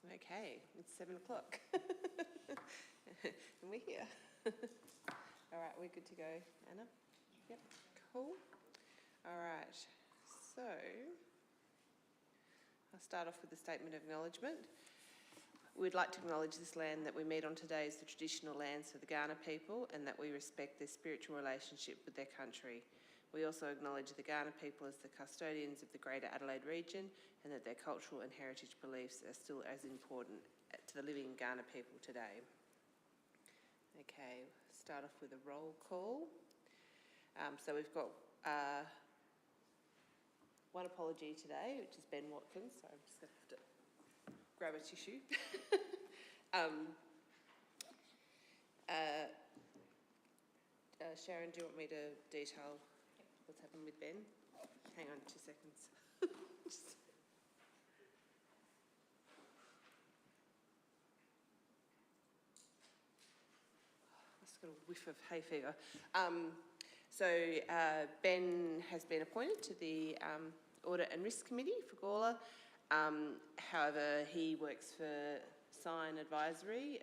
Okay, it's 7 o'clock. And we're here. All right, we're good to go, Anna? Yep, cool. All right, so I'll start off with the statement of acknowledgement. We'd like to acknowledge this land that we meet on today is the traditional lands of the Kaurna people and that we respect their spiritual relationship with their country. We also acknowledge the Kaurna people as the custodians of the Greater Adelaide region and that their cultural and heritage beliefs are still as important to the living Kaurna people today. Okay, start off with a roll call. So we've got one apology today, which is Ben Watkins, so I'm just going to have to grab a tissue. Sharon, do you want me to detail what's happened with Ben? Hang on 2 seconds. Just got a whiff of hay fever. Ben has been appointed to the Audit and Risk Committee for Gawler. However, he works for Sign Advisory,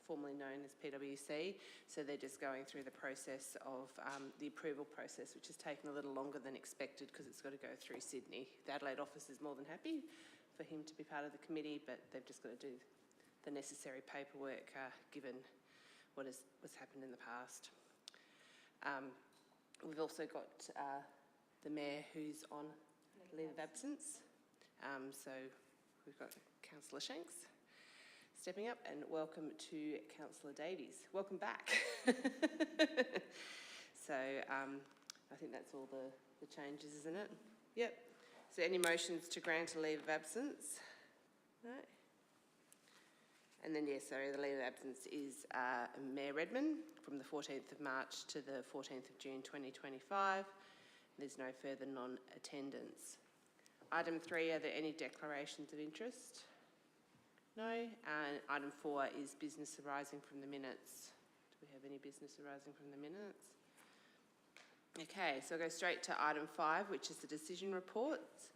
formerly known as PwC, so they're just going through the process of the approval process, which has taken a little longer than expected because it's got to go through Sydney. The Adelaide office is more than happy for him to be part of the committee, but they've just got to do the necessary paperwork given what's happened in the past. We've also got the Mayor who's on leave of absence. So we've got Councillor Shanks stepping up, and welcome to Councillor Davies. Welcome back. So I think that's all the changes, isn't it? Yep. So any motions to grant a leave of absence? No. And then, yes, sorry, the leave of absence is Mayor Redman from the 14th of March to the 14th of June 2025. There's no further non-attendance. Item 3, are there any declarations of interest? No. And item 4 is business arising from the minutes. Do we have any business arising from the minutes? Okay, so I'll go straight to item 5, which is the decision reports.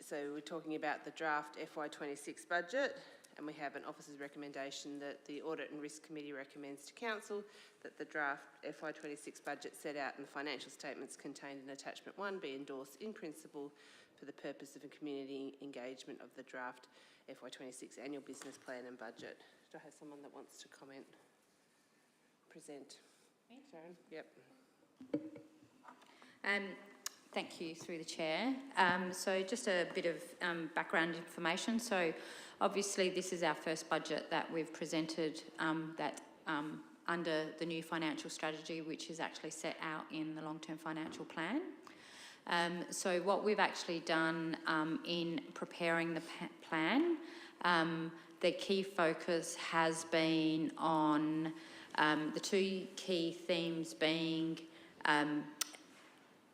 So we're talking about the draft FY26 budget, and we have an officer's recommendation that the Audit and Risk Committee recommends to Council that the draft FY26 budget set out in the financial statements contained in Attachment 1 be endorsed in principle for the purpose of a community engagement of the draft FY26 annual business plan and budget. Do I have someone that wants to comment? Present. Me? Sharon? Yep. Thank you, through the Chair. So just a bit of background information. So obviously this is our first budget that we've presented under the new financial strategy, which is actually set out in the long-term financial plan. So what we've actually done in preparing the plan, the key focus has been on the two key themes being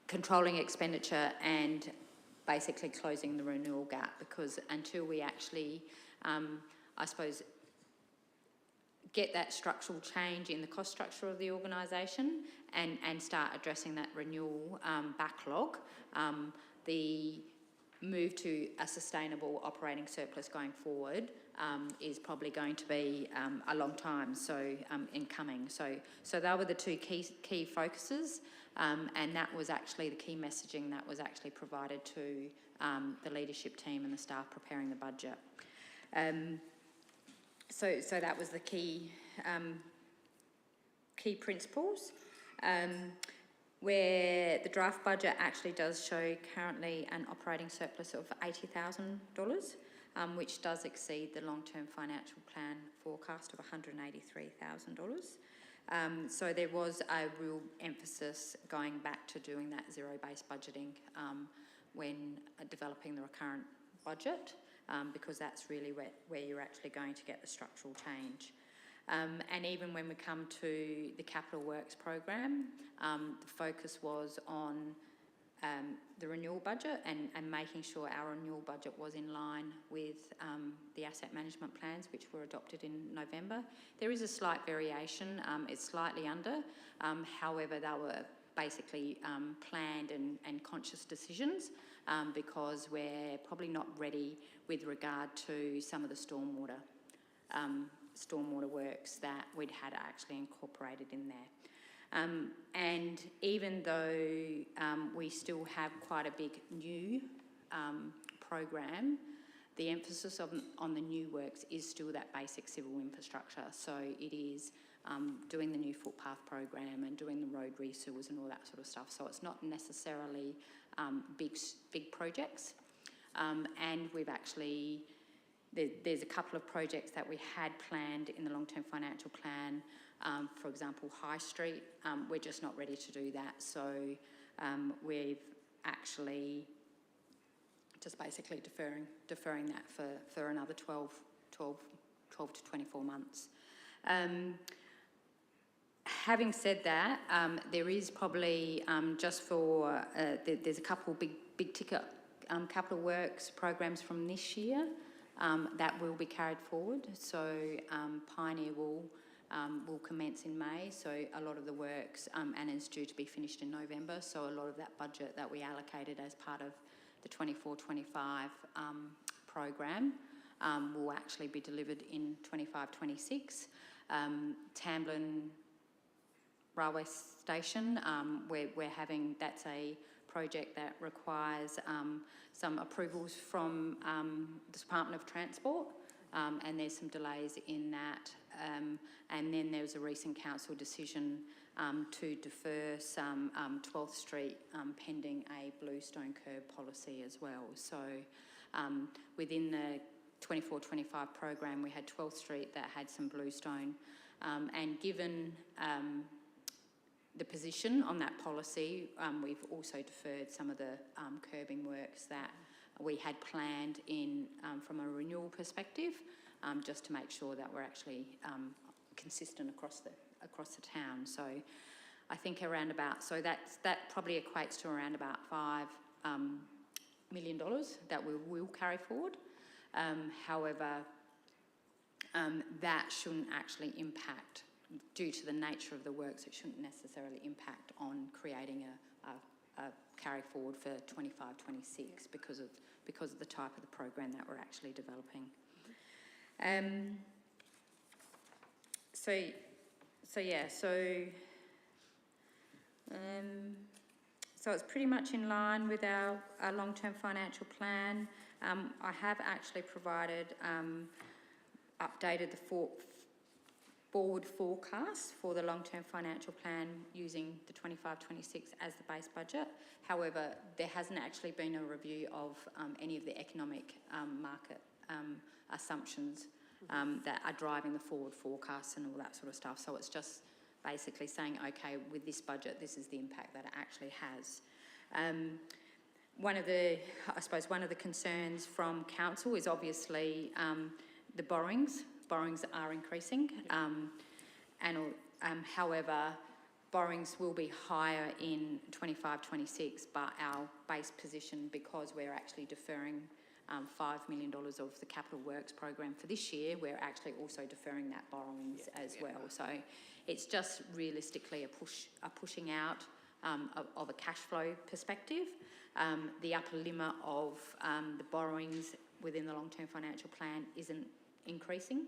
controlling expenditure and basically closing the renewal gap, because until we actually, I suppose, get that structural change in the cost structure of the organisation and start addressing that renewal backlog, the move to a sustainable operating surplus going forward is probably going to be a long time in coming. So they were the two key focuses, and that was actually the key messaging that was actually provided to the leadership team and the staff preparing the budget. So that was the key principles. Where the draft budget actually does show currently an operating surplus of $80,000, which does exceed the long-term financial plan forecast of $183,000. So there was a real emphasis going back to doing that zero-based budgeting when developing the recurrent budget, because that's really where you're actually going to get the structural change. And even when we come to the capital works program, the focus was on the renewal budget and making sure our renewal budget was in line with the asset management plans, which were adopted in November. There is a slight variation, it's slightly under, however they were basically planned and conscious decisions, because we're probably not ready with regard to some of the stormwater works that we'd had actually incorporated in there. And even though we still have quite a big new program, the emphasis on the new works is still that basic civil infrastructure. So it is doing the new footpath program and doing the road reseals and all that sort of stuff. So it's not necessarily big projects. And we've actually, there's a couple of projects that we had planned in the long-term financial plan. For example, High Street, we're just not ready to do that. So we've actually just basically deferring that for another 12 to 24 months. Having said that, there is probably just for, there's a couple big ticket capital works programs from this year that will be carried forward. So Pioneer will commence in May, so a lot of the works, and it's due to be finished in November, so a lot of that budget that we allocated as part of the 24-25 program will actually be delivered in 25-26. Tamblin Railway Station, we're having, that's a project that requires some approvals from the Department of Transport, and there's some delays in that. And then there was a recent council decision to defer some 12th Street pending a bluestone curb policy as well. So within the 24-25 program, we had 12th Street that had some bluestone, and given the position on that policy, we've also deferred some of the curbing works that we had planned in from a renewal perspective, just to make sure that we're actually consistent across the town. So I think around about, so that probably equates to around about $5 million that we will carry forward. However, that shouldn't actually impact, due to the nature of the works, it shouldn't necessarily impact on creating a carry forward for 25-26 because of the type of the program that we're actually developing. So it's pretty much in line with our long-term financial plan. I have actually provided, updated the forward forecast for the long-term financial plan using the 25-26 as the base budget. However, there hasn't actually been a review of any of the economic market assumptions that are driving the forward forecasts and all that sort of stuff. So it's just basically saying, okay, with this budget, this is the impact that it actually has. One of the concerns from council is obviously the borrowings. Borrowings are increasing, however, borrowings will be higher in 25-26, but our base position, because we're actually deferring $5 million of the capital works program for this year, we're actually also deferring that borrowings as well. So it's just realistically a pushing out of a cash flow perspective. The upper limit of the borrowings within the long-term financial plan isn't increasing.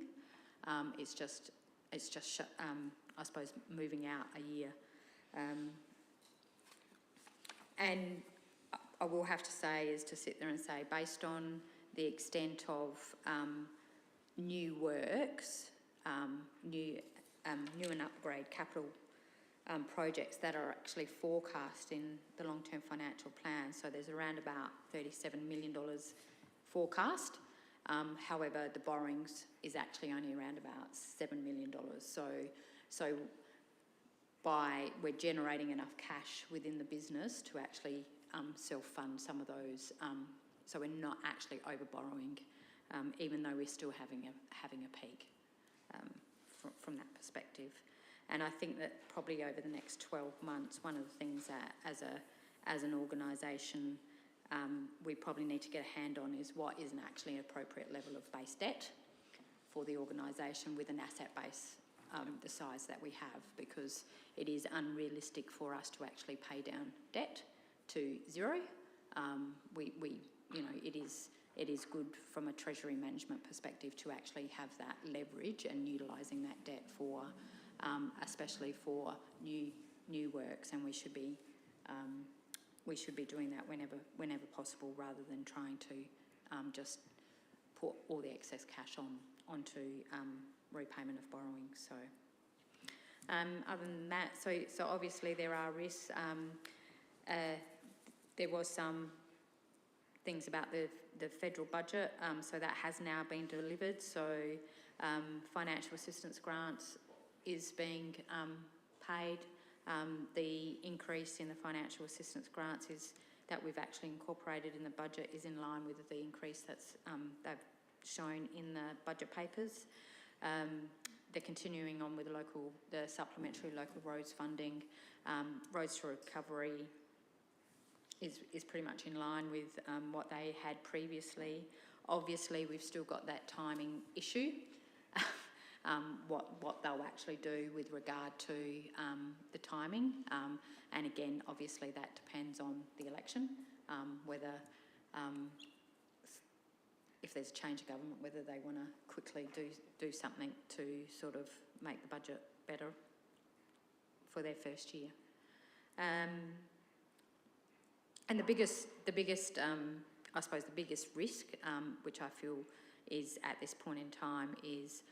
It's just I suppose moving out a year. And I will have to say is to sit there and say, based on the extent of new works, new and upgrade capital projects that are actually forecast in the long-term financial plan. So there's around about $37 million forecast. However, the borrowings is actually only around about $7 million. So we're generating enough cash within the business to actually self-fund some of those. So we're not actually over-borrowing, even though we're still having a peak from that perspective. And I think that probably over the next 12 months, one of the things that as an organisation we probably need to get a hand on is what is an actually appropriate level of base debt for the organisation with an asset base the size that we have, because it is unrealistic for us to actually pay down debt to zero. It is good from a treasury management perspective to actually have that leverage and utilising that debt for, especially for new works, and we should be doing that whenever possible, rather than trying to just put all the excess cash onto repayment of borrowing. So, other than that, so obviously there are risks. There was some things about the federal budget, so that has now been delivered. So financial assistance grants is being paid. The increase in the financial assistance grants that we've actually incorporated in the budget is in line with the increase that's they've shown in the budget papers. They're continuing on with the supplementary local roads funding. Roads to Recovery is pretty much in line with what they had previously. Obviously, we've still got that timing issue, what they'll actually do with regard to the timing. And again, obviously that depends on the election, whether if there's a change of government, whether they want to quickly do something to sort of make the budget better for their first year. And the biggest, I suppose, the biggest risk, which I feel is at this point in time, is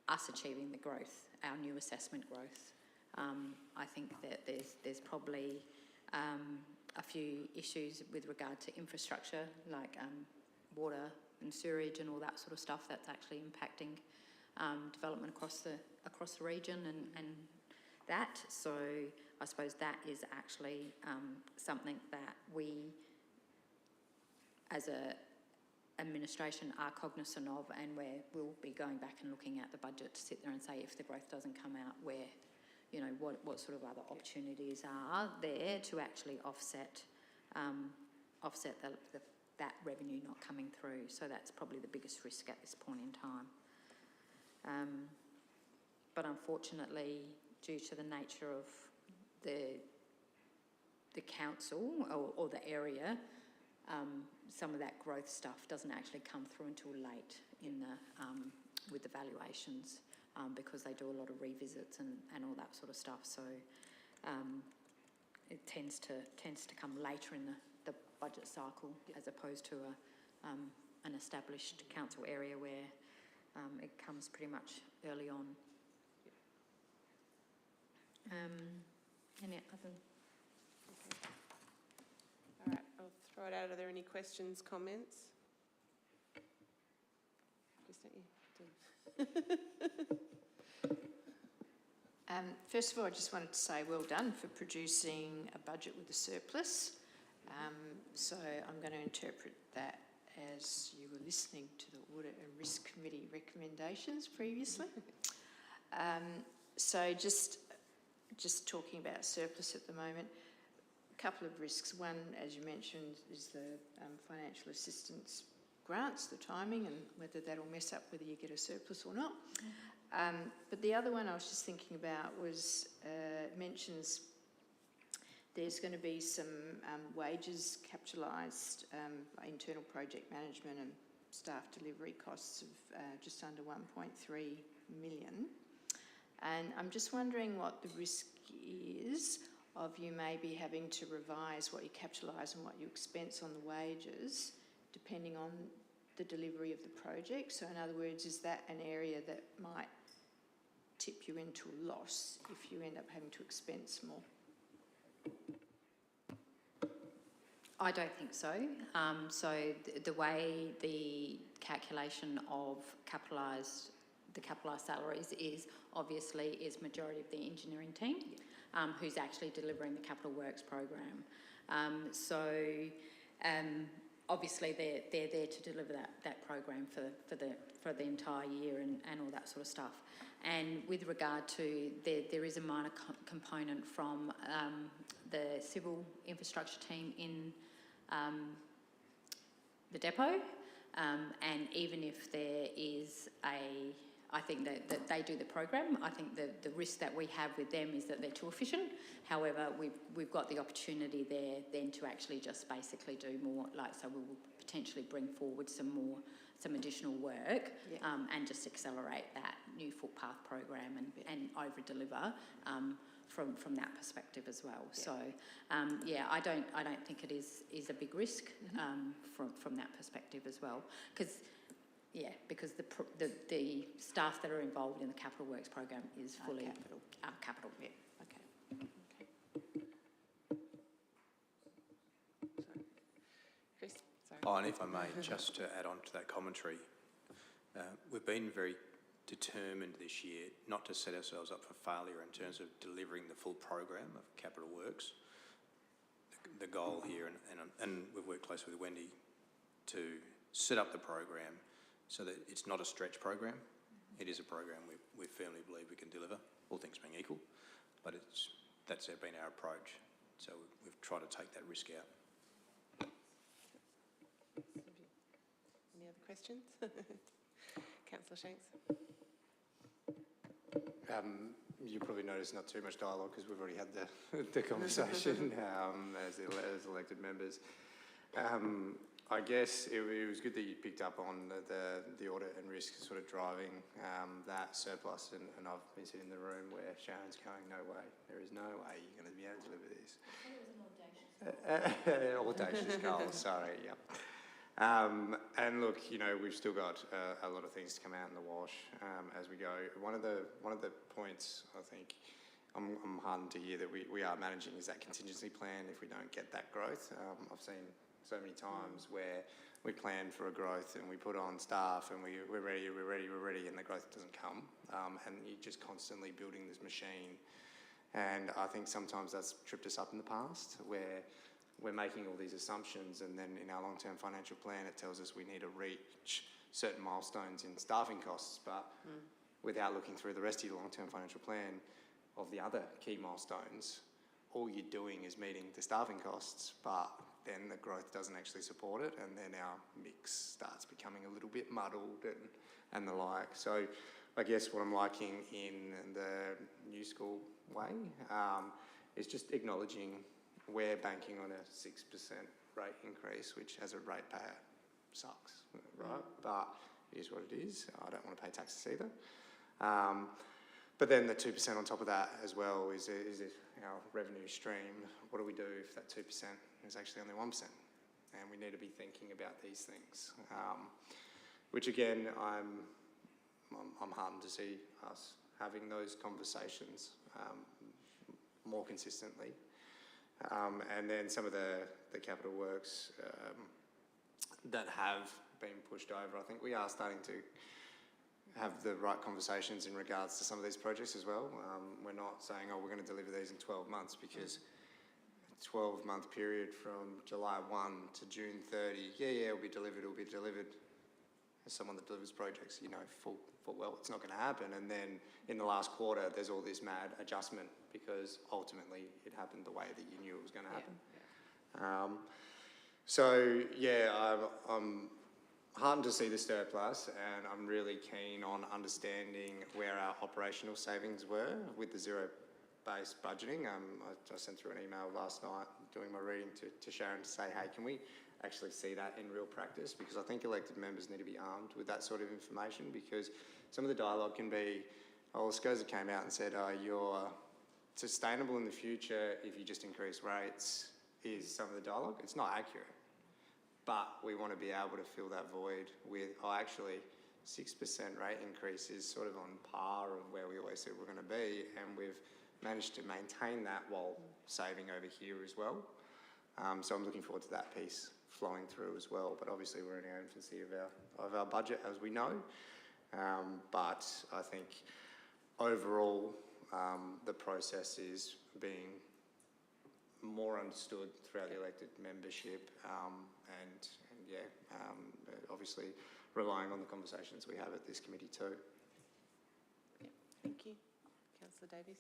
us achieving the growth, our new assessment growth. I think that there's probably a few issues with regard to infrastructure, like water and sewerage and all that sort of stuff, that's actually impacting development across the region and that. So I suppose that is actually something that we, as a administration, are cognizant of, and we'll be going back and looking at the budget to sit there and say, if the growth doesn't come out, where, you know, what sort of other opportunities are there to actually offset that revenue not coming through. So that's probably the biggest risk at this point in time. But unfortunately, due to the nature of the council or the area, some of that growth stuff doesn't actually come through until late in with the valuations, because they do a lot of revisits and all that sort of stuff. So it tends to come later in the budget cycle, as opposed to an established council area where it comes pretty much early on. Any other? Okay. All right, I'll throw it out. Are there any questions, comments? Just don't you? First of all, I just wanted to say well done for producing a budget with a surplus. So I'm going to interpret that as you were listening to the Audit and Risk Committee recommendations previously. So just talking about surplus at the moment, a couple of risks. One, as you mentioned, is the financial assistance grants, the timing, and whether that'll mess up whether you get a surplus or not. But the other one I was just thinking about was mentions there's going to be some wages capitalised, internal project management and staff delivery costs of just under 1.3 million. And I'm just wondering what the risk is of you maybe having to revise what you capitalise and what you expense on the wages, depending on the delivery of the project. So in other words, is that an area that might tip you into a loss if you end up having to expense more? I don't think so. So the way the calculation of capitalised salaries is obviously majority of the engineering team, who's actually delivering the capital works program. Obviously they're there to deliver that program for the entire year and all that sort of stuff. And with regard to there is a minor component from the civil infrastructure team in the depot, and even if there is I think that they do the program. I think the risk that we have with them is that they're too efficient. However, we've got the opportunity there then to actually just basically do more, so we will potentially bring forward some additional work, and just accelerate that new footpath program and over-deliver from that perspective as well. Yeah. So, I don't think it is a big risk from that perspective as well, because the staff that are involved in the capital works program is fully capital. Yeah. Okay. Chris, sorry. Oh, and if I may, just to add on to that commentary, we've been very determined this year not to set ourselves up for failure in terms of delivering the full program of capital works. The goal here, and we've worked closely with Wendy to set up the program so that it's not a stretch program. It is a program we firmly believe we can deliver, all things being equal, but that's been our approach. So we've tried to take that risk out. Any other questions? Councillor Shanks. You probably noticed not too much dialogue because we've already had the conversation as elected members. I guess it was good that you picked up on the audit and risk sort of driving that surplus, and I've been sitting in the room where Sharon's going, no way, there is no way you're going to be able to deliver this. An audacious goal, sorry, yep. And look, we've still got a lot of things to come out in the wash as we go. One of the points I think I'm heartened to hear that we are managing is that contingency plan if we don't get that growth. I've seen so many times where we plan for a growth and we put on staff and we're ready, and the growth doesn't come. And you're just constantly building this machine. And I think sometimes that's tripped us up in the past, where we're making all these assumptions, and then in our long-term financial plan it tells us we need to reach certain milestones in staffing costs, but without looking through the rest of your long-term financial plan of the other key milestones, all you're doing is meeting the staffing costs, but then the growth doesn't actually support it, and then our mix starts becoming a little bit muddled and the like. So I guess what I'm liking in the new school way is just acknowledging we're banking on a 6% rate increase, which as a ratepayer sucks, right? But it is what it is. I don't want to pay taxes either. But then the 2% on top of that as well is our revenue stream. What do we do if that 2% is actually only 1%? And we need to be thinking about these things. Which again, I'm heartened to see us having those conversations more consistently. And then some of the capital works that have been pushed over, I think we are starting to have the right conversations in regards to some of these projects as well. We're not saying, we're going to deliver these in 12 months, because a 12-month period from July 1 to June 30, it'll be delivered. As someone that delivers projects, full well it's not going to happen. And then in the last quarter, there's all this mad adjustment because ultimately it happened the way that you knew it was going to happen. I'm heartened to see the surplus, and I'm really keen on understanding where our operational savings were with the zero-based budgeting. I sent through an email last night doing my reading to Sharon to say, hey, can we actually see that in real practice? Because I think elected members need to be armed with that sort of information, because some of the dialogue can be, SCOSA came out and said, you're sustainable in the future if you just increase rates, is some of the dialogue. It's not accurate. But we want to be able to fill that void with, actually 6% rate increase is sort of on par of where we always said we're going to be, and we've managed to maintain that while saving over here as well. So I'm looking forward to that piece flowing through as well. But obviously we're in our infancy of our budget, as we know. But I think overall the process is being more understood throughout the elected membership, obviously relying on the conversations we have at this committee too. Yeah, thank you. Councillor Davies.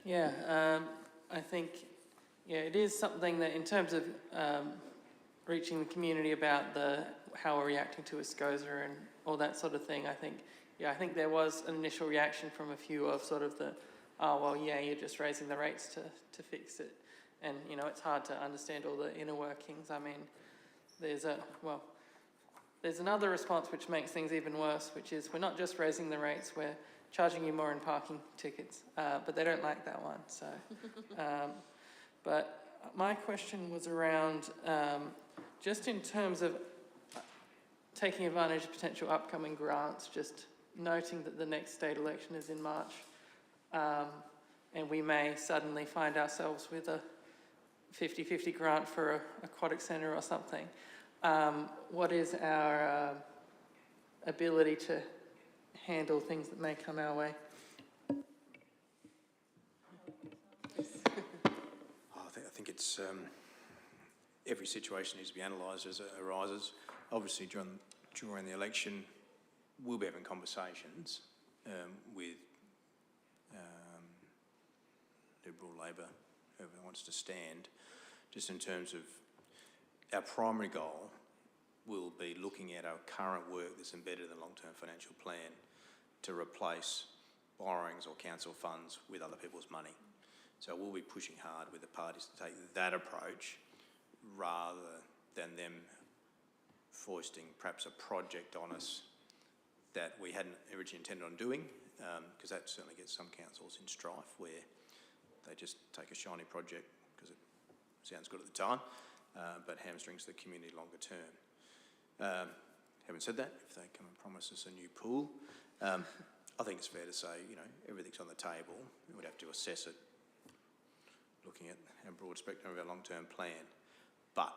Yeah, I think, it is something that in terms of reaching the community about how we're reacting to a SCOSA and all that sort of thing, I think yeah, I think there was an initial reaction from a few of sort of the, oh, well, yeah, you're just raising the rates to fix it. And, you know, it's hard to understand all the inner workings. I mean, there's another response which makes things even worse, which is we're not just raising the rates, we're charging you more in parking tickets, but they don't like that one. So, but my question was around just in terms of taking advantage of potential upcoming grants, just noting that the next state election is in March, and we may suddenly find ourselves with a 50-50 grant for a aquatic centre or something. What is our ability to handle things that may come our way? I think it's every situation needs to be analysed as it arises. Obviously, during the election, we'll be having conversations with Liberal, Labor, whoever wants to stand, just in terms of our primary goal will be looking at our current work that's embedded in the long-term financial plan to replace borrowings or council funds with other people's money. So we'll be pushing hard with the parties to take that approach rather than them foisting perhaps a project on us that we hadn't originally intended on doing, because that certainly gets some councils in strife where they just take a shiny project because it sounds good at the time, but hamstrings the community longer term. Having said that, if they come and promise us a new pool, I think it's fair to say, you know, everything's on the table. We would have to assess it, looking at our broad spectrum of our long-term plan. But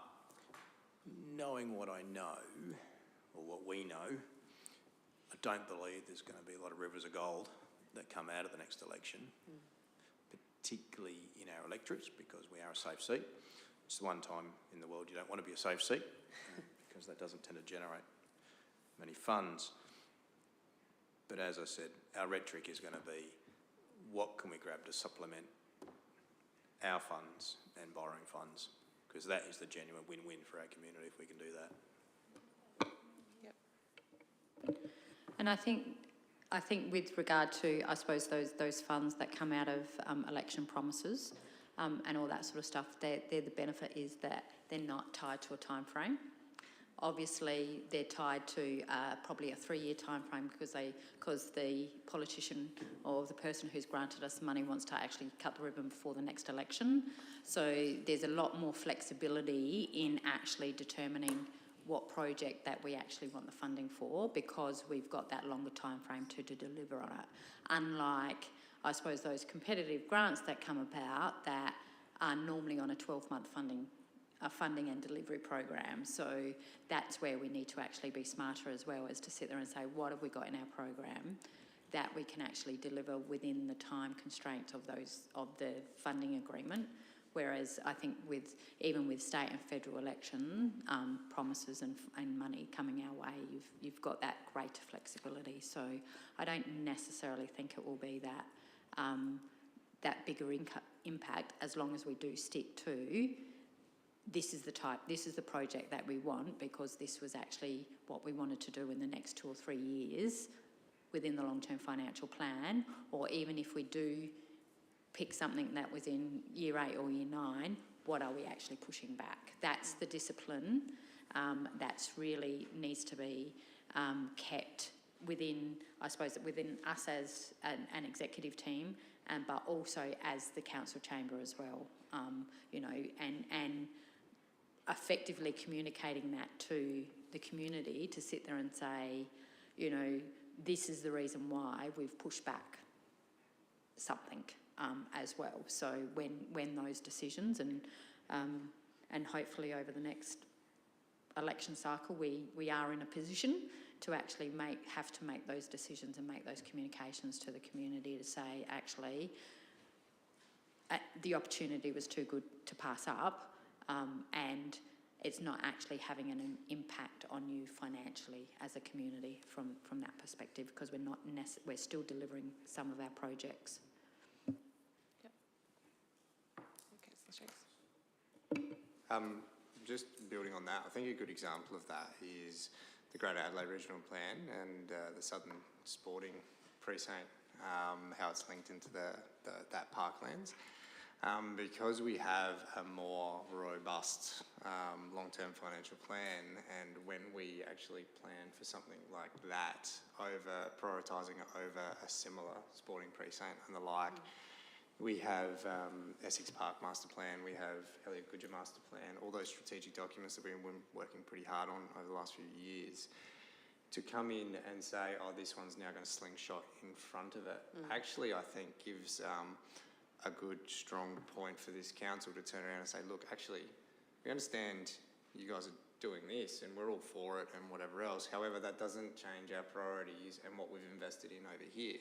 knowing what I know, or what we know, I don't believe there's going to be a lot of rivers of gold that come out of the next election, particularly in our electorates, because we are a safe seat. It's the one time in the world you don't want to be a safe seat, because that doesn't tend to generate many funds. But as I said, our rhetoric is going to be, what can we grab to supplement our funds and borrowing funds? Because that is the genuine win-win for our community if we can do that. Yep. And I think with regard to, I suppose, those funds that come out of election promises and all that sort of stuff, the benefit is that they're not tied to a time frame. Obviously, they're tied to probably a 3-year time frame because the politician or the person who's granted us money wants to actually cut the ribbon before the next election. So there's a lot more flexibility in actually determining what project that we actually want the funding for, because we've got that longer time frame to deliver on it. Unlike, I suppose, those competitive grants that come about that are normally on a 12-month funding and delivery program. So that's where we need to actually be smarter as well, as to sit there and say, what have we got in our program that we can actually deliver within the time constraints of the funding agreement. Whereas I think even with state and federal election promises and money coming our way, you've got that greater flexibility. So I don't necessarily think it will be that bigger impact, as long as we do stick to this is the project that we want, because this was actually what we wanted to do in the next 2 or 3 years within the long-term financial plan. Or even if we do pick something that was in year 8 or year 9, what are we actually pushing back? That's the discipline that's really needs to be kept within, I suppose, within us as an executive team, but also as the council chamber as well, and effectively communicating that to the community, to sit there and say, this is the reason why we've pushed back something as well. So when those decisions and hopefully over the next election cycle we are in a position to actually have to make those decisions and make those communications to the community to say, actually, the opportunity was too good to pass up, and it's not actually having an impact on you financially as a community from that perspective, because we're still delivering some of our projects. Yep. Okay, so Just building on that, I think a good example of that is the Greater Adelaide Regional Plan and the Southern Sporting Precinct, how it's linked into that parklands. Because we have a more robust long-term financial plan, and when we actually plan for something like that, over prioritising it over a similar sporting precinct and the like, we have Essex Park Master Plan, we have Elliot Goodger Master Plan, all those strategic documents that we've been working pretty hard on over the last few years. To come in and say, oh, this one's now going to slingshot in front of it, actually I think gives a good, strong point for this council to turn around and say, look, actually, we understand you guys are doing this and we're all for it and whatever else. However, that doesn't change our priorities and what we've invested in over here.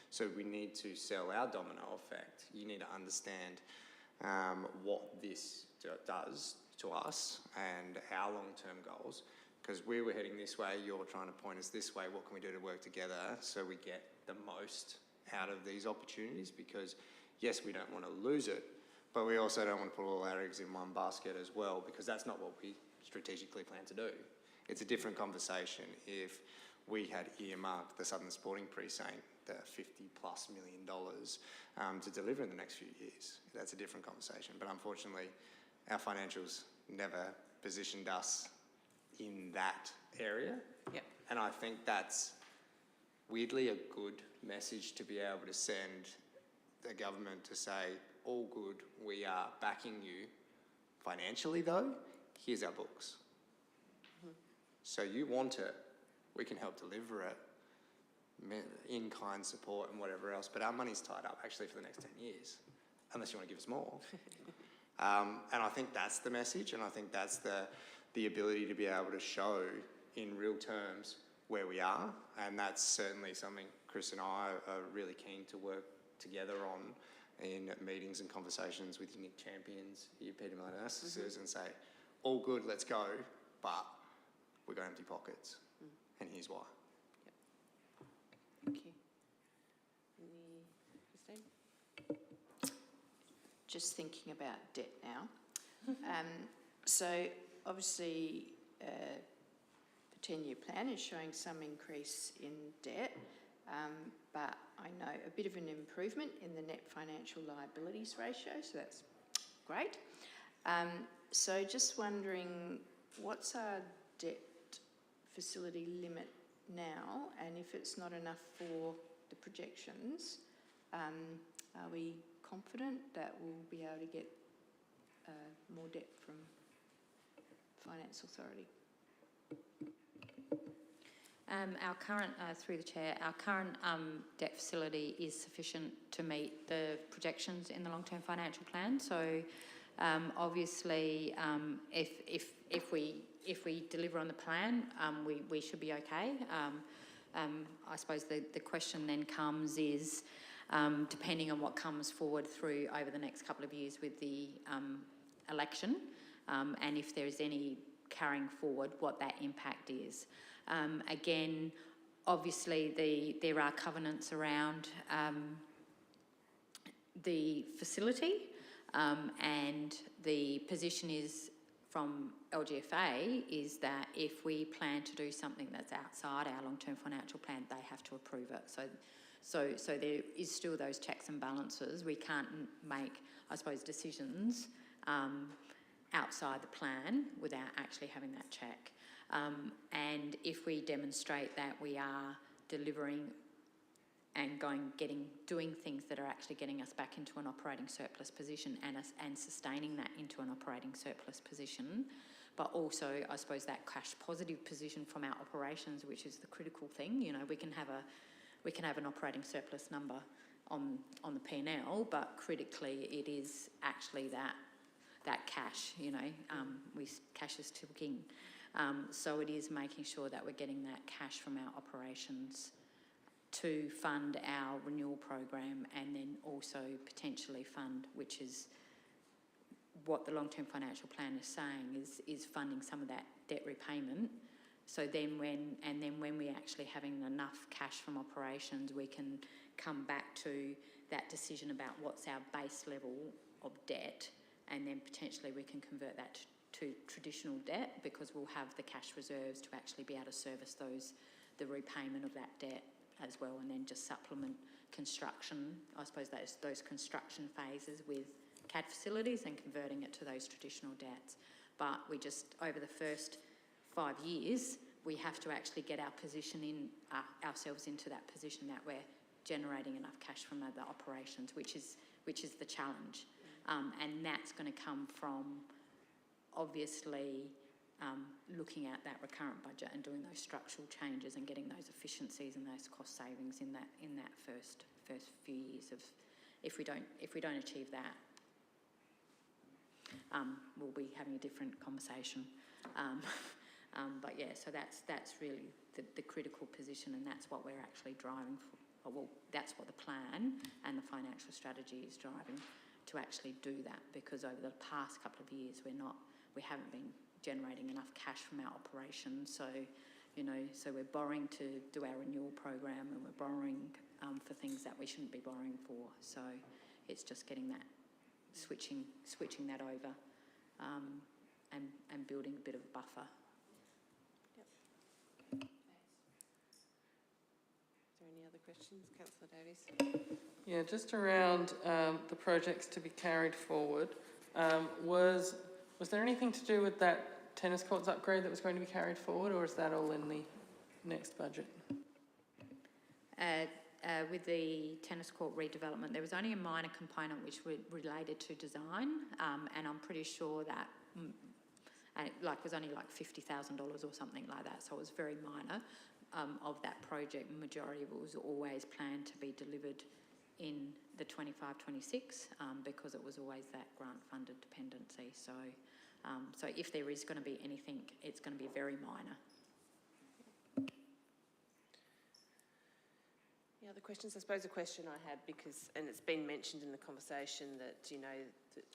So we need to sell our domino effect. You need to understand what this does to us and our long-term goals. Because we were heading this way, you're trying to point us this way. What can we do to work together so we get the most out of these opportunities? Because yes, we don't want to lose it, but we also don't want to put all our eggs in one basket as well, because that's not what we strategically plan to do. It's a different conversation if we had earmarked the Southern Sporting Precinct, the $50+ million to deliver in the next few years. That's a different conversation. But unfortunately, our financials never positioned us in that area. Yep. And I think that's weirdly a good message to be able to send the government, to say, all good, we are backing you financially though, here's our books. So you want it, we can help deliver it, in-kind support and whatever else, but our money's tied up actually for the next 10 years, unless you want to give us more. And I think that's the message, and I think that's the ability to be able to show in real terms where we are, and that's certainly something Chris and I are really keen to work together on in meetings and conversations with unique champions, your Peter Malanas, and say, all good, let's go, but we've got empty pockets, and here's why. Thank you. Christine? Just thinking about debt now. So obviously the 10-year plan is showing some increase in debt, but I know a bit of an improvement in the net financial liabilities ratio, so that's great. So just wondering, what's our debt facility limit now, and if it's not enough for the projections, are we confident that we'll be able to get more debt from Finance Authority? Our current, through the Chair, our current debt facility is sufficient to meet the projections in the long-term financial plan. So obviously, if we deliver on the plan, we should be okay. I suppose the question then comes is, depending on what comes forward through over the next couple of years with the election, and if there is any carrying forward, what that impact is. Again, obviously there are covenants around the facility, and the position is from LGFA is that if we plan to do something that's outside our long-term financial plan, they have to approve it. So there is still those checks and balances. We can't make, I suppose, decisions outside the plan without actually having that check. And if we demonstrate that we are delivering and doing things that are actually getting us back into an operating surplus position and sustaining that into an operating surplus position, but also, I suppose, that cash positive position from our operations, which is the critical thing. You know, we can have an operating surplus number on the P&L, but critically it is actually that cash, you know, cash is still king. So it is making sure that we're getting that cash from our operations to fund our renewal program, and then also potentially fund, which is what the long-term financial plan is saying, is funding some of that debt repayment. So then when we're actually having enough cash from operations, we can come back to that decision about what's our base level of debt, and then potentially we can convert that to traditional debt, because we'll have the cash reserves to actually be able to service the repayment of that debt as well, and then just supplement construction, I suppose those construction phases with CAD facilities and converting it to those traditional debts. But we just, over the first 5 years, we have to actually get our position ourselves into that position that we're generating enough cash from other operations, which is the challenge. And that's going to come from obviously looking at that recurrent budget and doing those structural changes and getting those efficiencies and those cost savings in that first few years of, if we don't achieve that, we'll be having a different conversation. But yeah, so that's really the critical position, and that's what we're actually driving for. Well, that's what the plan and the financial strategy is driving, to actually do that, because over the past couple of years we haven't been generating enough cash from our operations. So, so we're borrowing to do our renewal program, and we're borrowing for things that we shouldn't be borrowing for. So it's just getting that, switching that over, and building a bit of a buffer. Yep. Is there any other questions, Councillor Davies? Yeah, just around the projects to be carried forward, was there anything to do with that tennis courts upgrade that was going to be carried forward, or is that all in the next budget? With the tennis court redevelopment, there was only a minor component which related to design, and I'm pretty sure that was only like $50,000 or something like that, so it was very minor. Of that project, majority of it was always planned to be delivered in the 25-26, because it was always that grant funded dependency. So so if there is going to be anything, it's going to be very minor. Any other questions? I suppose a question I had, and it's been mentioned in the conversation, that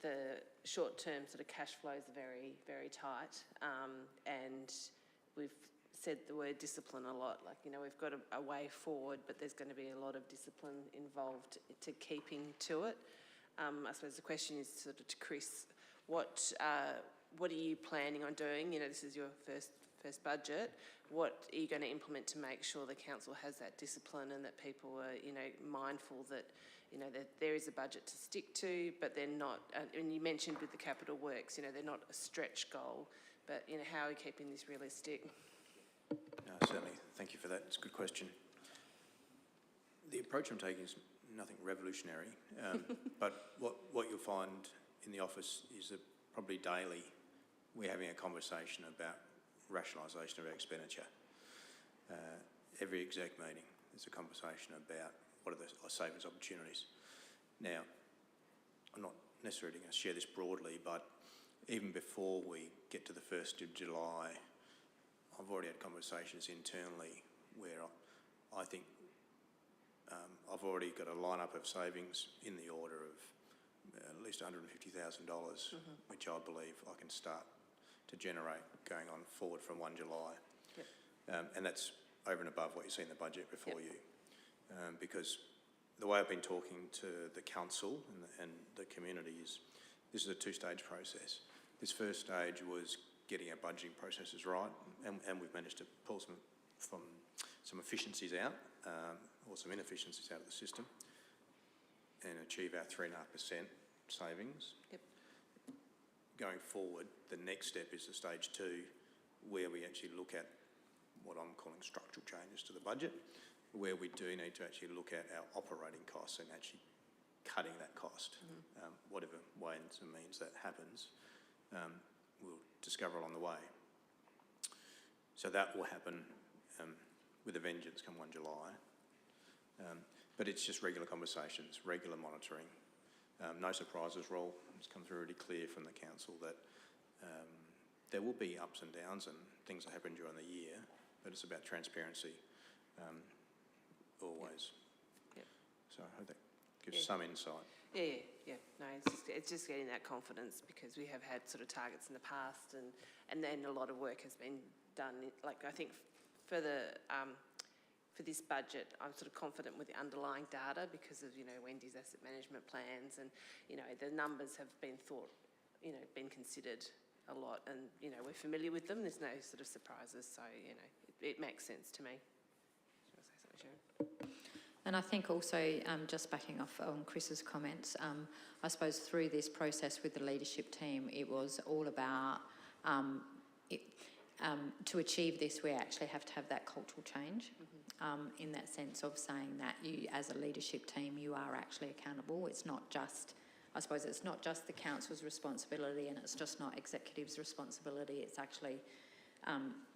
the short-term sort of cash flows are very, very tight, and we've said the word discipline a lot. We've got a way forward, but there's going to be a lot of discipline involved to keeping to it. I suppose the question is sort of to Chris, what are you planning on doing? This is your first budget. What are you going to implement to make sure the council has that discipline, and that people are, mindful that, that there is a budget to stick to, but they're not, and you mentioned with the capital works, they're not a stretch goal, but, how are we keeping this realistic? Certainly, thank you for that. It's a good question. The approach I'm taking is nothing revolutionary, but what you'll find in the office is that probably daily we're having a conversation about rationalisation of our expenditure. Every exec meeting there's a conversation about what are the savings opportunities. Now, I'm not necessarily going to share this broadly, but even before we get to the 1st of July, I've already had conversations internally where I think I've already got a lineup of savings in the order of at least $150,000, which I believe I can start to generate going on forward from 1 July. Yep. And that's over and above what you see in the budget before you. Because the way I've been talking to the council and the community is, this is a 2-stage process. This first stage was getting our budgeting processes right, and we've managed to pull some efficiencies out, or some inefficiencies out of the system, and achieve our 3.5% savings. Yep. Going forward, the next step is the stage 2, where we actually look at what I'm calling structural changes to the budget, where we do need to actually look at our operating costs and actually cutting that cost. Whatever ways and means that happens, we'll discover along the way. So that will happen with a vengeance come 1 July. But it's just regular conversations, regular monitoring. No surprises rule. It's come through really clear from the council that there will be ups and downs and things that happen during the year, but it's about transparency always. Yep. So I hope that gives some insight. Yeah. No, it's just getting that confidence, because we have had sort of targets in the past, and then a lot of work has been done. I think for this budget, I'm sort of confident with the underlying data because of, Wendy's asset management plans, and, the numbers have been been considered a lot, and, you know, we're familiar with them, there's no sort of surprises, so, you know, it makes sense to me. Do you want to say something, Sharon? And I think also, just backing off on Chris's comments, I suppose through this process with the leadership team, it was all about, to achieve this, we actually have to have that cultural change, in that sense of saying that you, as a leadership team, you are actually accountable. It's not just, I suppose it's not just the council's responsibility, and it's just not executive's responsibility, it's actually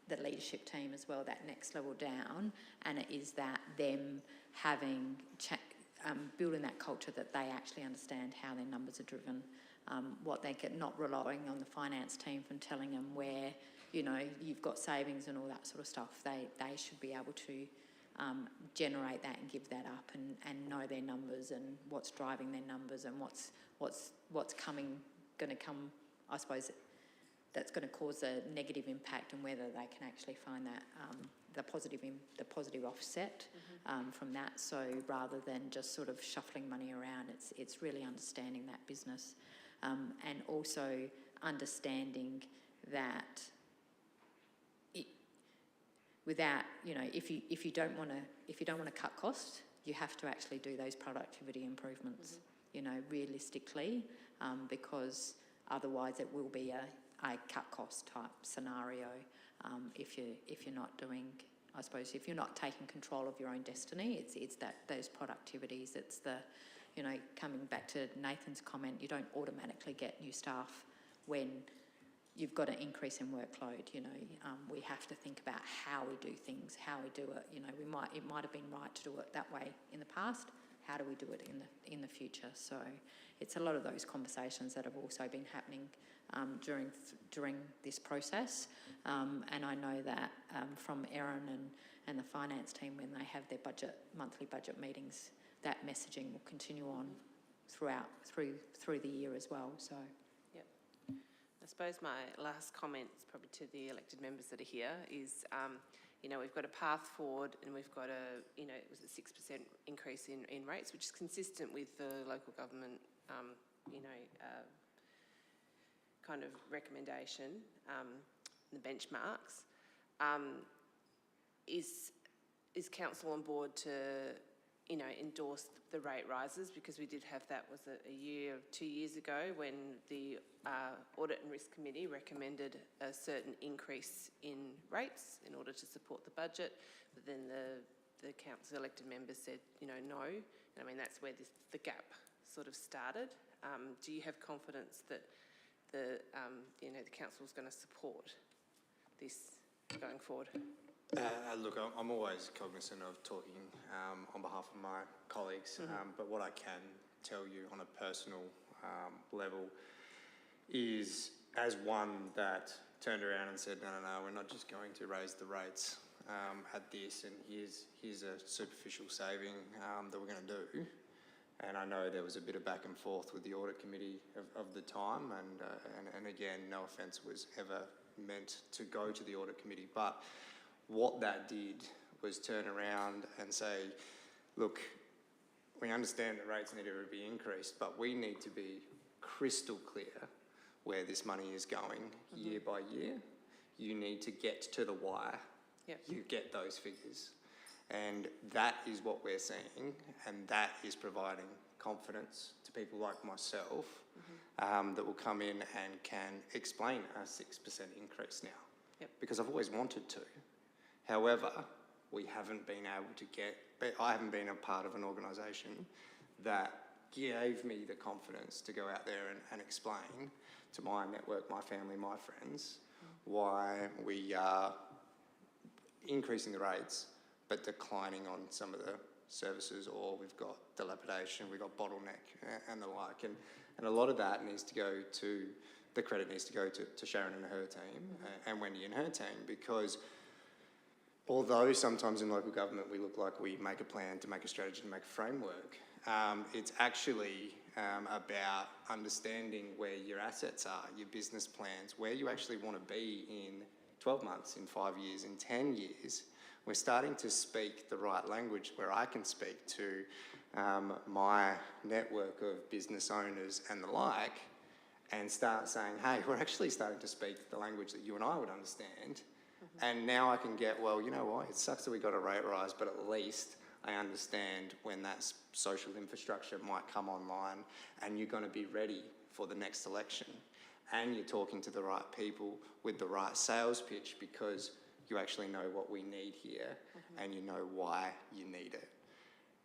the leadership team as well, that next level down, and it is that them having, building that culture that they actually understand how their numbers are driven, what they get, not relying on the finance team from telling them where, you know, you've got savings and all that sort of stuff. They should be able to generate that and give that up and know their numbers and what's driving their numbers and what's going to come, I suppose, that's going to cause a negative impact, and whether they can actually find that the positive offset from that. So rather than just sort of shuffling money around, it's really understanding that business, and also understanding that without, you know, if you don't want to cut costs, you have to actually do those productivity improvements, you know, realistically, because otherwise it will be a cut cost type scenario if you're not doing, I suppose, if you're not taking control of your own destiny. It's that those productivities. It's the, you know, coming back to Nathan's comment, you don't automatically get new staff when you've got an increase in workload. You know, we have to think about how we do things, how we do it. You know, it might have been right to do it that way in the past. How do we do it in the future? So it's a lot of those conversations that have also been happening during this process, and I know that from Erin and the finance team, when they have their monthly budget meetings, that messaging will continue on through the year as well. So, yep. I suppose my last comment, probably to the elected members that are here, is you know, we've got a path forward, and we've got it was a 6% increase in rates, which is consistent with the local government, kind of recommendation, the benchmarks. Is council on board to, you know, endorse the rate rises? Because we did have that, was it 2 years ago, when the Audit and Risk Committee recommended a certain increase in rates in order to support the budget, but then the council elected members said, you know, no. And I mean, that's where the gap sort of started. Do you have confidence that the council is going to support this going forward? Look, I'm always cognizant of talking on behalf of my colleagues, but what I can tell you on a personal level is, as one that turned around and said, no, we're not just going to raise the rates at this, and here's a superficial saving that we're going to do. And I know there was a bit of back and forth with the audit committee of the time, and again, no offence was ever meant to go to the audit committee, but what that did was turn around and say, look, we understand the rates need to be increased, but we need to be crystal clear where this money is going year by year. You need to get to the wire. Yep. You get those figures. And that is what we're seeing, and that is providing confidence to people like myself that will come in and can explain a 6% increase now. Yep. Because I've always wanted to. However, we haven't been able to I haven't been a part of an organisation that gave me the confidence to go out there and explain to my network, my family, my friends, why we are increasing the rates but declining on some of the services, or we've got dilapidation, we've got bottleneck and the like. And a lot of that needs to go to, the credit needs to go to Sharon and her team and Wendy and her team, because although sometimes in local government we look like we make a plan to make a strategy, to make a framework, it's actually about understanding where your assets are, your business plans, where you actually want to be in 12 months, in 5 years, in 10 years. We're starting to speak the right language where I can speak to my network of business owners and the like, and start saying, hey, we're actually starting to speak the language that you and I would understand. And now I can get, well, you know what, it sucks that we got a rate rise, but at least I understand when that social infrastructure might come online and you're going to be ready for the next election. And you're talking to the right people with the right sales pitch because you actually know what we need here and you know why you need it.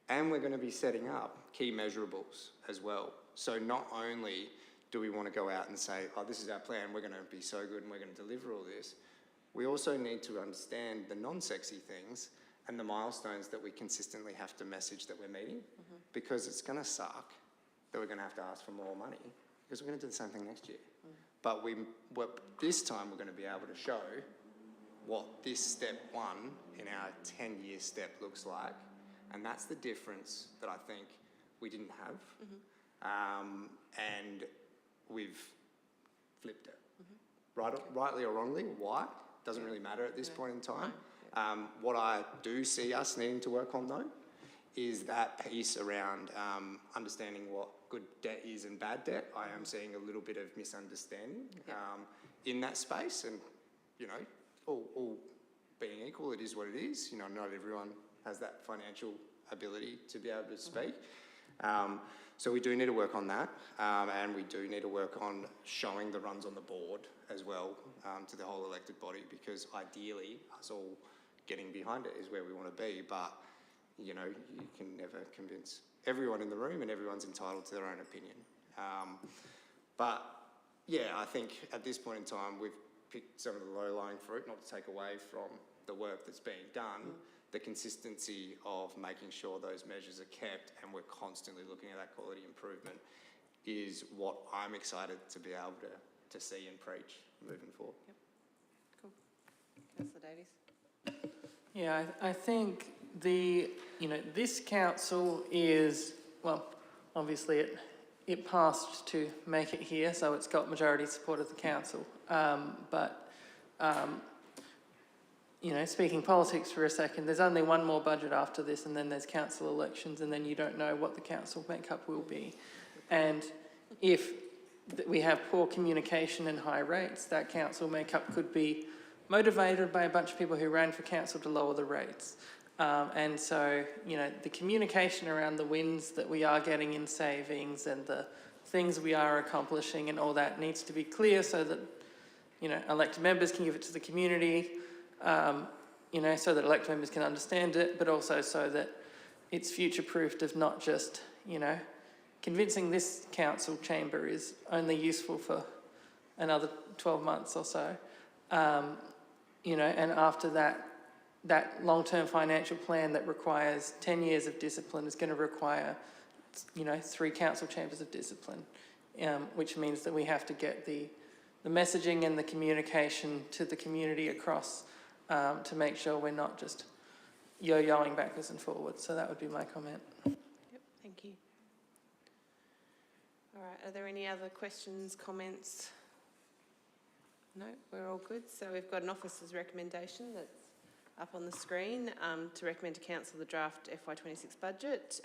And we're going to be setting up key measurables as well. So not only do we want to go out and say, oh, this is our plan, we're going to be so good and we're going to deliver all this, we also need to understand the non-sexy things and the milestones that we consistently have to message that we're meeting, because it's going to suck that we're going to have to ask for more money because we're going to do the same thing next year. But this time we're going to be able to show what this step one in our 10-year step looks like, and that's the difference that I think we didn't have, and we've flipped it. Rightly or wrongly, why? Doesn't really matter at this point in time. What I do see us needing to work on though is that piece around understanding what good debt is and bad debt. I am seeing a little bit of misunderstanding in that space, and you know, all being equal, it is what it is. You know, not everyone has that financial ability to be able to speak. So we do need to work on that, and we do need to work on showing the runs on the board as well to the whole elected body, because ideally us all getting behind it is where we want to be, but you know, you can never convince everyone in the room, and everyone's entitled to their own opinion. But yeah, I think at this point in time we've picked some of the low-lying fruit, not to take away from the work that's being done. The consistency of making sure those measures are kept and we're constantly looking at that quality improvement is what I'm excited to be able to see and preach moving forward. Cool. Councillor Davies. Yeah, I think this council is, well, obviously it passed to make it here, so it's got majority support of the council. Speaking politics for a second, there's only one more budget after this, and then there's council elections, and then you don't know what the council makeup will be. And if we have poor communication and high rates, that council makeup could be motivated by a bunch of people who ran for council to lower the rates. And so, the communication around the wins that we are getting in savings and the things we are accomplishing and all that needs to be clear so that, elected members can give it to the community, so that elected members can understand it, but also so that it's future-proofed of not just, convincing this council chamber is only useful for another 12 months or so. And after that long-term financial plan that requires 10 years of discipline is going to require, 3 council chambers of discipline, which means that we have to get the messaging and the communication to the community across to make sure we're not just yo-yoing backwards and forwards. So that would be my comment. Yep, thank you. All right, are there any other questions, comments? No, we're all good. So we've got an officer's recommendation that's up on the screen to recommend to council the draft FY26 budget.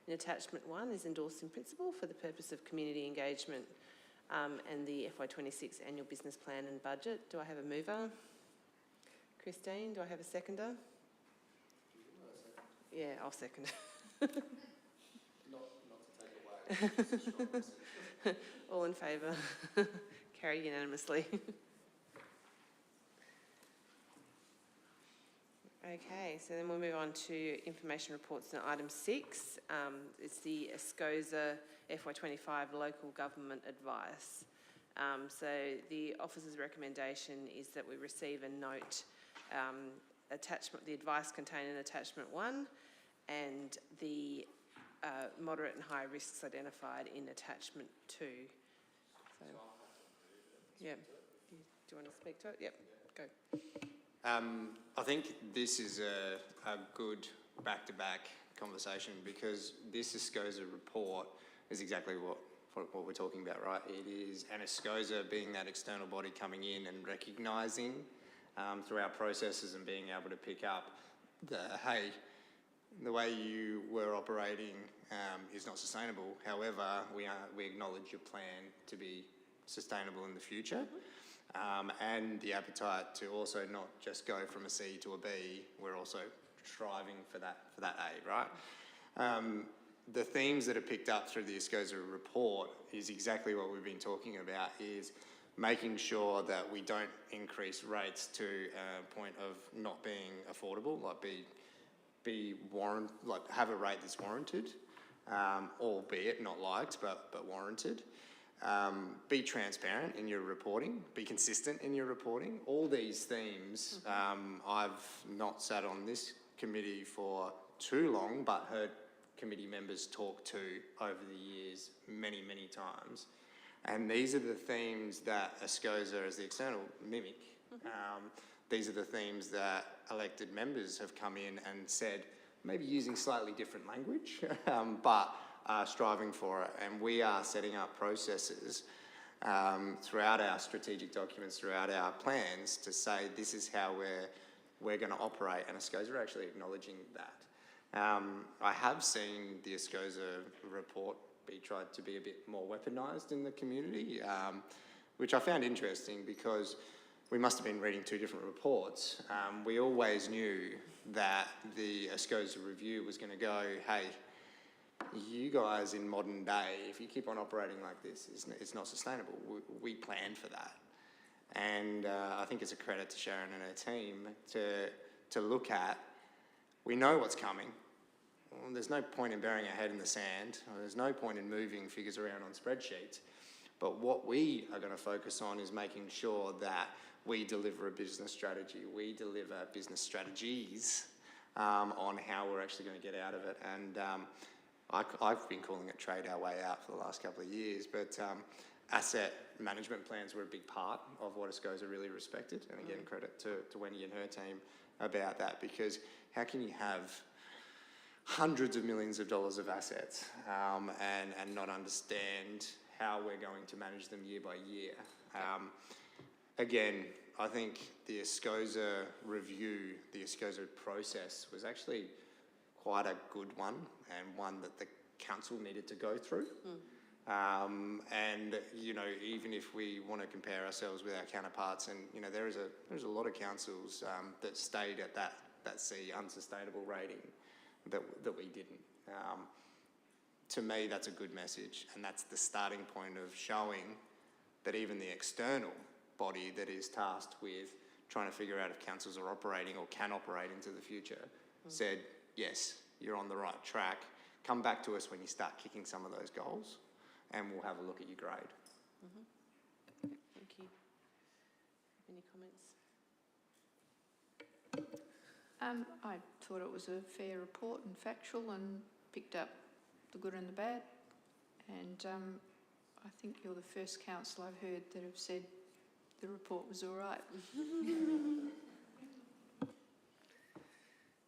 In attachment 1 is endorsed in principle for the purpose of community engagement and the FY26 annual business plan and budget. Do I have a mover? Christine, do I have a seconder? Yeah, I'll second. Not to take away. All in favour? Carried unanimously. Okay, so then we'll move on to information reports and item 6. It's the SCOSA FY25 local government advice. So the officer's recommendation is that we receive a note, the advice contained in attachment 1 and the moderate and high risks identified in attachment 2. So, yeah. Do you want to speak to it? Yep, go. I think this is a good back-to-back conversation, because this SCOSA report is exactly what we're talking about, right? It is an SCOSA being that external body coming in and recognising through our processes and being able to pick up hey, the way you were operating is not sustainable. However, we acknowledge your plan to be sustainable in the future, and the appetite to also not just go from a C to a B. We're also striving for that A, right? The themes that are picked up through the ASCOSA report is exactly what we've been talking about, is making sure that we don't increase rates to a point of not being affordable, like have a rate that's warranted, albeit not liked, but warranted. Be transparent in your reporting, be consistent in your reporting. All these themes, I've not sat on this committee for too long, but heard committee members talk to over the years many, many times. And these are the themes that ASCOSA as the external mimic. These are the themes that elected members have come in and said, maybe using slightly different language, but striving for it. And we are setting up processes throughout our strategic documents, throughout our plans, to say this is how we're going to operate, and ASCOSA are actually acknowledging that. I have seen the ASCOSA report be tried to be a bit more weaponised in the community, which I found interesting because we must have been reading two different reports. We always knew that the ASCOSA review was going to go, hey, you guys in modern day, if you keep on operating like this, it's not sustainable. We planned for that. And I think it's a credit to Sharon and her team to look at. We know what's coming. Well, there's no point in burying our head in the sand. There's no point in moving figures around on spreadsheets. But what we are going to focus on is making sure that we deliver a business strategy. We deliver business strategies on how we're actually going to get out of it. And I've been calling it trade our way out for the last couple of years, but asset management plans were a big part of what ASCOSA really respected. And again, credit to Wendy and her team about that, because how can you have hundreds of millions of dollars of assets and not understand how we're going to manage them year by year? Again, I think the ASCOSA review, the ASCOSA process was actually quite a good one, and one that the council needed to go through. And, you know, even if we want to compare ourselves with our counterparts, and, you know, there's a lot of councils that stayed at that C, unsustainable rating, that we didn't. To me, that's a good message, and that's the starting point of showing that even the external body that is tasked with trying to figure out if councils are operating or can operate into the future said, yes, you're on the right track. Come back to us when you start kicking some of those goals, and we'll have a look at your grade. Thank you. Any comments? I thought it was a fair report and factual, and picked up the good and the bad. And I think you're the first council I've heard that have said the report was all right. Are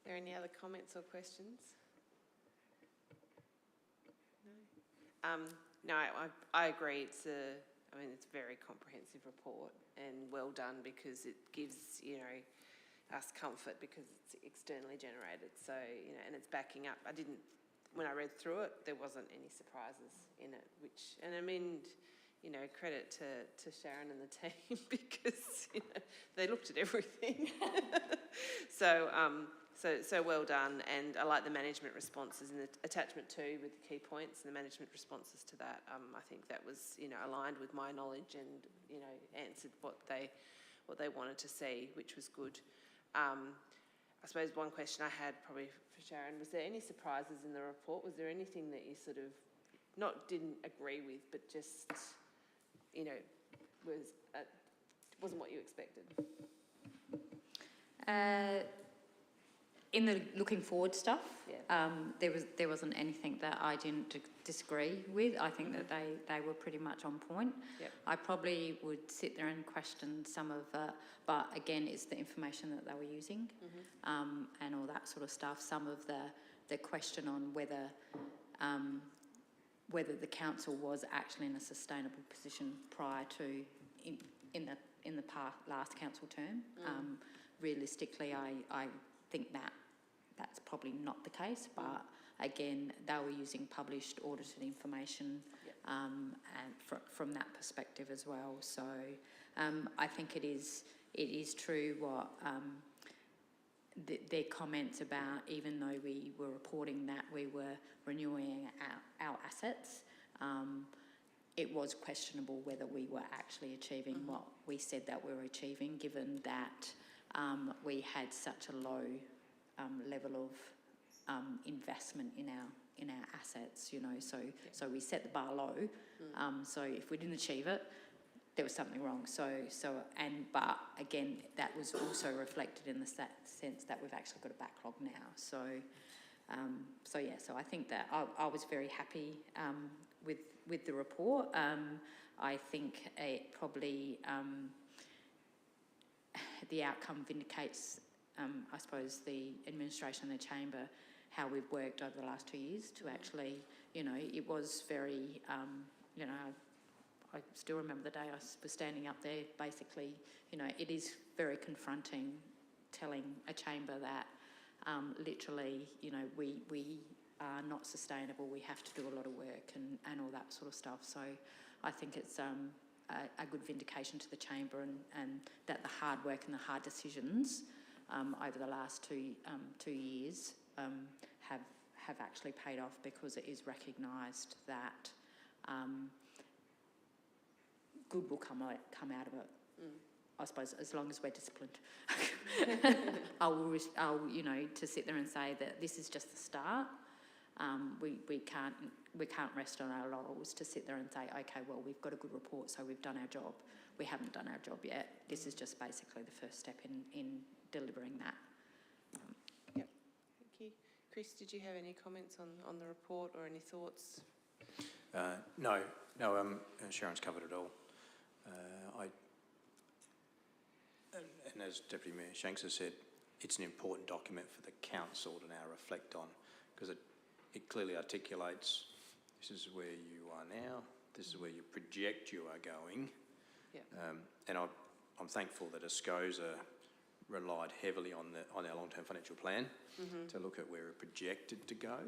there any other comments or questions? No. No, I agree. It's a very comprehensive report and well done, because it gives, you know, us comfort because it's externally generated. So, you know, and it's backing up. When I read through it, there wasn't any surprises in it, and I mean, you know, credit to Sharon and the team because, you know, they looked at everything. So well done, and I like the management responses in the attachment 2 with the key points and the management responses to that. I think that was, you know, aligned with my knowledge and, you know, answered what they wanted to see, which was good. I suppose one question I had probably for Sharon, was there any surprises in the report? Was there anything that you sort of didn't agree with, but just, you know, wasn't what you expected? In the looking forward stuff, Yeah. there wasn't anything that I didn't disagree with. I think that they were pretty much on point. Yep. I probably would sit there and question some of, but again, it's the information that they were using, and all that sort of stuff. Some of the question on whether the council was actually in a sustainable position prior to in the last council term. Realistically, I think that that's probably not the case, but again, they were using published audited information and from that perspective as well. So I think it is true what their comments about, even though we were reporting that we were renewing our assets, it was questionable whether we were actually achieving what we said that we were achieving, given that we had such a low level of investment in our assets, you know. So we set the bar low. So if we didn't achieve it, there was something wrong. But again, that was also reflected in the sense that we've actually got a backlog now. So I think that I was very happy with the report. I think it probably the outcome vindicates, I suppose, the administration and the chamber, how we've worked over the last 2 years to actually, you know, it was very, you know, I still remember the day I was standing up there. Basically, you know, it is very confronting telling a chamber that literally, you know, we are not sustainable. We have to do a lot of work and all that sort of stuff. So I think it's a good vindication to the chamber and that the hard work and the hard decisions over the last two years have actually paid off, because it is recognised that good will come out of it. I suppose, as long as we're disciplined. I'll, you know, to sit there and say that this is just the start. We can't rest on our laurels to sit there and say, okay, well, we've got a good report, so we've done our job. We haven't done our job yet. This is just basically the first step in delivering that. Yep, thank you. Chris, did you have any comments on the report or any thoughts? No, Sharon's covered it all. And as Deputy Mayor Shanks has said, it's an important document for the council to now reflect on, because it clearly articulates this is where you are now, this is where you project you are going. Yep. And I'm thankful that ASCOSA relied heavily on our long-term financial plan to look at where we're projected to go.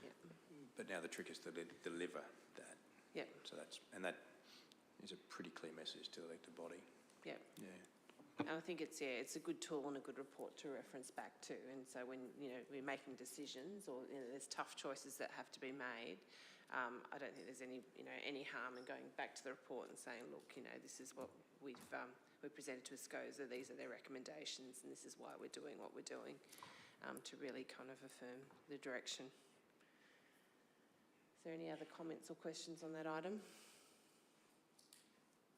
Yep. But now the trick is to deliver that. Yep. So that is a pretty clear message to the elected body. Yep. Yeah. And I think it's a good tool and a good report to reference back to. And so when, you know, we're making decisions, or, you know, there's tough choices that have to be made, I don't think there's any harm in going back to the report and saying, look, you know, this is what we presented to ASCOSA, these are their recommendations, and this is why we're doing what we're doing, to really kind of affirm the direction. Is there any other comments or questions on that item?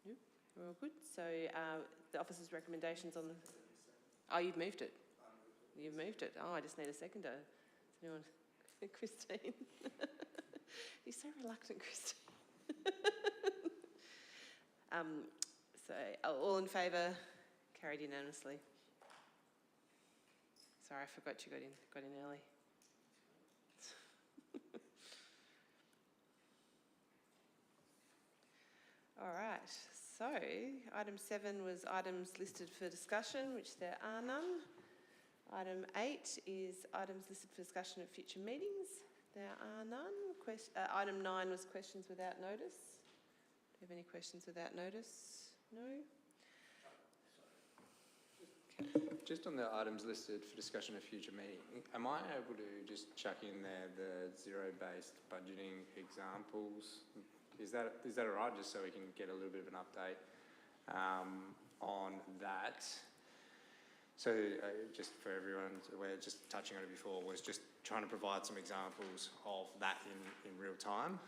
No? We're all good. So the officer's recommendations on the... Oh, you've moved it. You've moved it. Oh, I just need a seconder. Is anyone... Christine. You're so reluctant, Christine. So all in favour? Carried unanimously. Sorry, I forgot you got in early. All right, so item 7 was items listed for discussion, which there are none. Item 8 is items listed for discussion at future meetings. There are none. Item 9 was questions without notice. Do you have any questions without notice? No? Just on the items listed for discussion at future meeting, am I able to just chuck in there the zero-based budgeting examples? Is that all right, just so we can get a little bit of an update on that? So just for everyone aware, just touching on it before, was just trying to provide some examples of that in real time,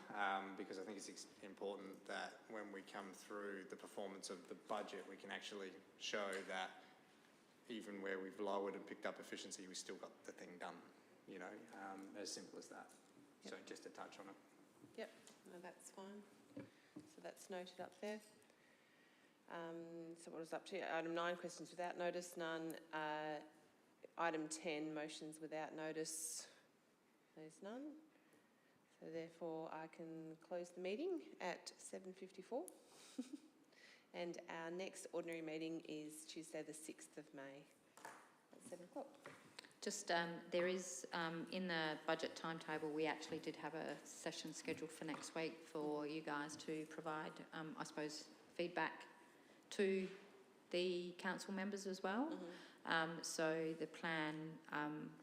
because I think it's important that when we come through the performance of the budget, we can actually show that even where we've lowered and picked up efficiency, we still got the thing done, you know, as simple as that. Yep. So just to touch on it. Yep, no, that's fine. So that's noted up there. So what was up to? Item 9, questions without notice, none. Item 10, motions without notice, there's none. So therefore I can close the meeting at 7:54. And our next ordinary meeting is Tuesday the 6th of May at 7 o'clock. Just, there is, in the budget timetable, we actually did have a session scheduled for next week for you guys to provide, I suppose, feedback to the council members as well. So the plan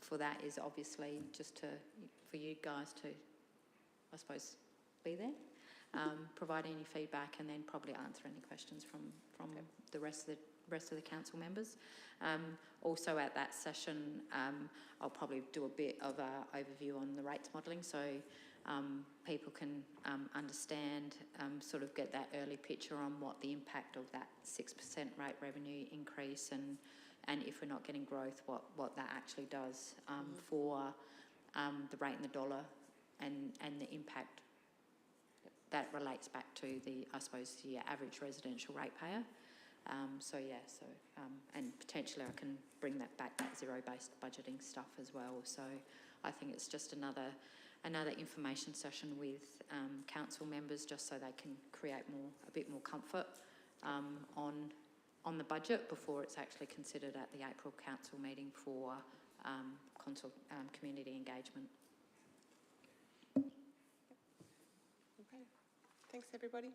for that is obviously just for you guys to, I suppose, be there, provide any feedback, and then probably answer any questions from the rest of the council members. Also at that session, I'll probably do a bit of an overview on the rates modelling, so people can understand, sort of get that early picture on what the impact of that 6% rate revenue increase, and if we're not getting growth, what that actually does for the rate and the dollar, and the impact that relates back to the, I suppose, the average residential ratepayer. And potentially I can bring that back, that zero-based budgeting stuff as well. So I think it's just another information session with council members, just so they can create a bit more comfort on the budget before it's actually considered at the April council meeting for community engagement. Okay. Thanks, everybody.